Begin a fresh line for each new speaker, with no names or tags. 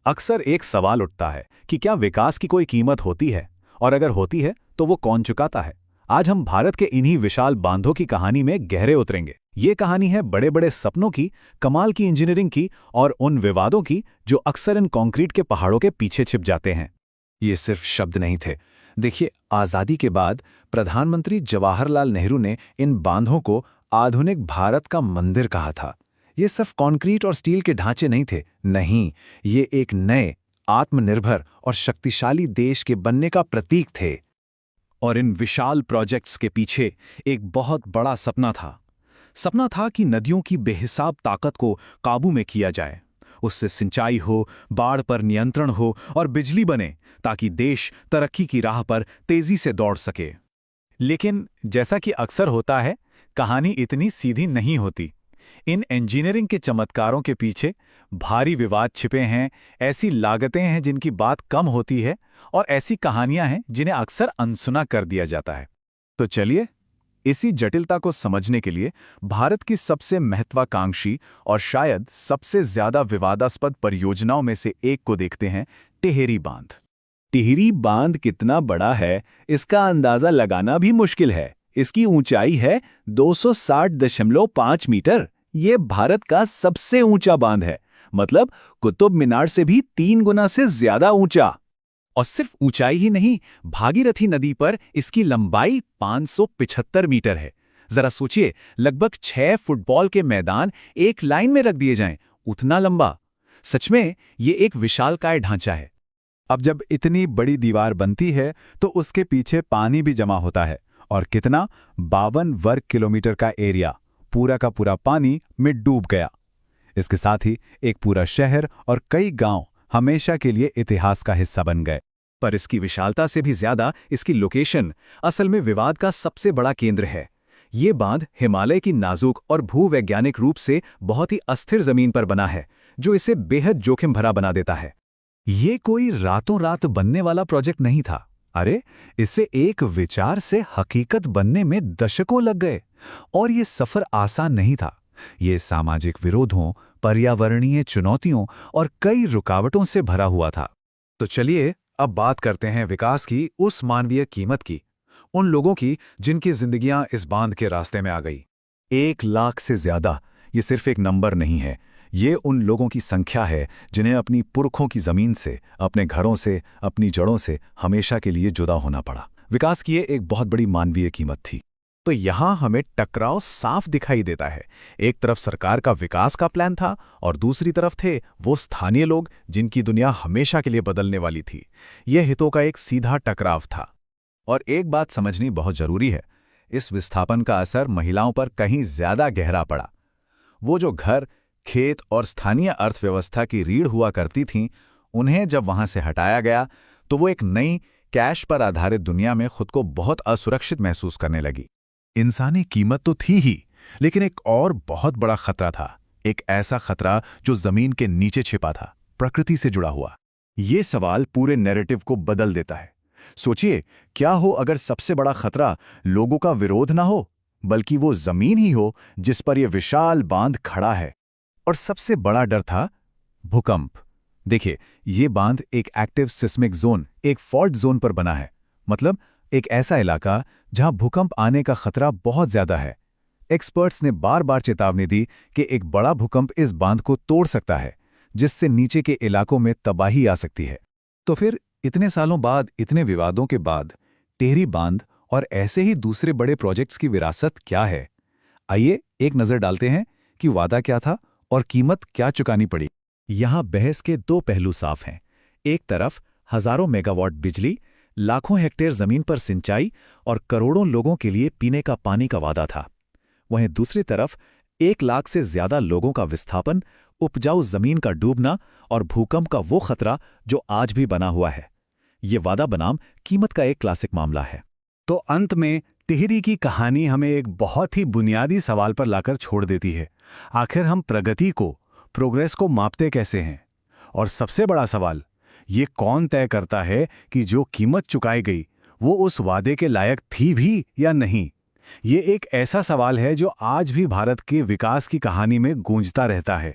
अक्सर एक सवाल उठता है कि क्या विकास की कोई कीमत होती है, और अगर होती है तो वो कौन चुकाता है। आज हम भारत के इन्हीं विशाल बांधों की कहानी में गहरे उतरेंगे। ये कहानी है बड़े बड़े सपनों की, कमाल की इंजीनियरिंग की और उन विवादों की जो अक्सर इन कंक्रीट के पहाड़ों के पीछे छिप जाते हैं। ये सिर्फ शब्द नहीं थे। देखिए, आज़ादी के बाद प्रधानमंत्री जवाहरलाल नेहरू ने इन बांधों को आधुनिक भारत का मंदिर कहा था। ये सिर्फ कंक्रीट और स्टील के ढांचे नहीं थे, नहीं, ये एक नए, आत्मनिर्भर और शक्तिशाली देश के बनने का प्रतीक थे। और इन विशाल प्रोजेक्ट्स के पीछे एक बहुत बड़ा सपना था। सपना था कि नदियों की बेहिसाब ताकत को काबू में किया जाए, उससे सिंचाई हो, बाढ़ पर नियंत्रण हो और बिजली बने, ताकि देश तरक्की की राह पर तेजी से दौड़ सके। लेकिन जैसा कि अक्सर होता है, कहानी इतनी सीधी नहीं होती। इन इंजीनियरिंग के चमत्कारों के पीछे भारी विवाद छिपे हैं, ऐसी लागतें हैं जिनकी बात कम होती है, और ऐसी कहानियां हैं जिन्हें अक्सर अनसुना कर दिया जाता है। तो चलिए, इसी जटिलता को समझने के लिए भारत की सबसे महत्वाकांक्षी और शायद सबसे ज्यादा विवादास्पद परियोजनाओं में से एक को देखते हैं, टिहरी बांध। टिहरी बांध कितना बड़ा है, इसका अंदाजा लगाना भी मुश्किल है। इसकी ऊंचाई है 260.5 मीटर। ये भारत का सबसे ऊंचा बांध है, मतलब कुतुब मीनार से भी 3 गुना से ज्यादा ऊंचा। और सिर्फ ऊंचाई ही नहीं, भागीरथी नदी पर इसकी लंबाई 575 मीटर है। जरा सोचिए, लगभग 6 फुटबॉल के मैदान एक लाइन में रख दिए जाएं, उतना लंबा। सच में ये एक विशालकाय ढांचा है। अब जब इतनी बड़ी दीवार बनती है तो उसके पीछे पानी भी जमा होता है, और कितना, 52 वर्ग किलोमीटर का एरिया पूरा का पूरा पानी में डूब गया। इसके साथ ही एक पूरा शहर और कई गांव हमेशा के लिए इतिहास का हिस्सा बन गए। पर इसकी विशालता से भी ज्यादा इसकी लोकेशन असल में विवाद का सबसे बड़ा केंद्र है। ये बांध हिमालय की नाजुक और भूवैज्ञानिक रूप से बहुत ही अस्थिर जमीन पर बना है, जो इसे बेहद जोखिम भरा बना देता है। ये कोई रातों रात बनने वाला प्रोजेक्ट नहीं था। अरे, इसे एक विचार से हकीकत बनने में दशकों लग गए। और ये सफर आसान नहीं था। ये सामाजिक विरोधों, पर्यावरणीय चुनौतियों और कई रुकावटों से भरा हुआ था। तो चलिए, अब बात करते हैं विकास की उस मानवीय कीमत की, उन लोगों की जिनकी जिंदगियां इस बांध के रास्ते में आ गई। 1 लाख से ज्यादा, ये सिर्फ एक नंबर नहीं है। ये उन लोगों की संख्या है जिन्हें अपनी पुरखों की जमीन से, अपने घरों से, अपनी जड़ों से हमेशा के लिए जुदा होना पड़ा। विकास की ये एक बहुत बड़ी मानवीय कीमत थी। तो यहां हमें टकराव साफ दिखाई देता है। एक तरफ सरकार का विकास का प्लान था, और दूसरी तरफ थे वो स्थानीय लोग जिनकी दुनिया हमेशा के लिए बदलने वाली थी। यह हितों का एक सीधा टकराव था। और एक बात समझनी बहुत जरूरी है, इस विस्थापन का असर महिलाओं पर कहीं ज्यादा गहरा पड़ा। वो जो घर, खेत और स्थानीय अर्थव्यवस्था की रीढ़ हुआ करती थीं, उन्हें जब वहां से हटाया गया तो वो एक नई, कैश पर आधारित दुनिया में खुद को बहुत असुरक्षित महसूस करने लगी। इंसानी कीमत तो थी ही, लेकिन एक और बहुत बड़ा खतरा था। एक ऐसा खतरा जो जमीन के नीचे छिपा था, प्रकृति से जुड़ा हुआ। ये सवाल पूरे नैरेटिव को बदल देता है। सोचिए, क्या हो अगर सबसे बड़ा खतरा लोगों का विरोध ना हो, बल्कि वो जमीन ही हो जिस पर यह विशाल बांध खड़ा है। और सबसे बड़ा डर था भूकंप। देखिए, ये बांध एक एक्टिव सिस्मिक जोन, एक फॉल्ट जोन पर बना है, मतलब एक ऐसा इलाका जहां भूकंप आने का खतरा बहुत ज्यादा है। एक्सपर्ट्स ने बार बार चेतावनी दी कि एक बड़ा भूकंप इस बांध को तोड़ सकता है, जिससे नीचे के इलाकों में तबाही आ सकती है। तो फिर इतने सालों बाद, इतने विवादों के बाद, टिहरी बांध और ऐसे ही दूसरे बड़े प्रोजेक्ट्स की विरासत क्या है? आइए एक नजर डालते हैं कि वादा क्या था और कीमत क्या चुकानी पड़ी। यहां बहस के 2 पहलू साफ हैं। एक तरफ हजारों मेगावाट बिजली, लाखों हेक्टेयर जमीन पर सिंचाई और करोड़ों लोगों के लिए पीने का पानी का वादा था। वहीं दूसरी तरफ 1 लाख से ज्यादा लोगों का विस्थापन, उपजाऊ जमीन का डूबना और भूकंप का वो खतरा जो आज भी बना हुआ है। ये वादा बनाम कीमत का एक क्लासिक मामला है। तो अंत में टिहरी की कहानी हमें एक बहुत ही बुनियादी सवाल पर लाकर छोड़ देती है। आखिर हम प्रगति को, प्रोग्रेस को मापते कैसे हैं? और सबसे बड़ा सवाल, ये कौन तय करता है कि जो कीमत चुकाई गई वो उस वादे के लायक थी भी या नहीं? ये एक ऐसा सवाल है जो आज भी भारत के विकास की कहानी में गूंजता रहता है।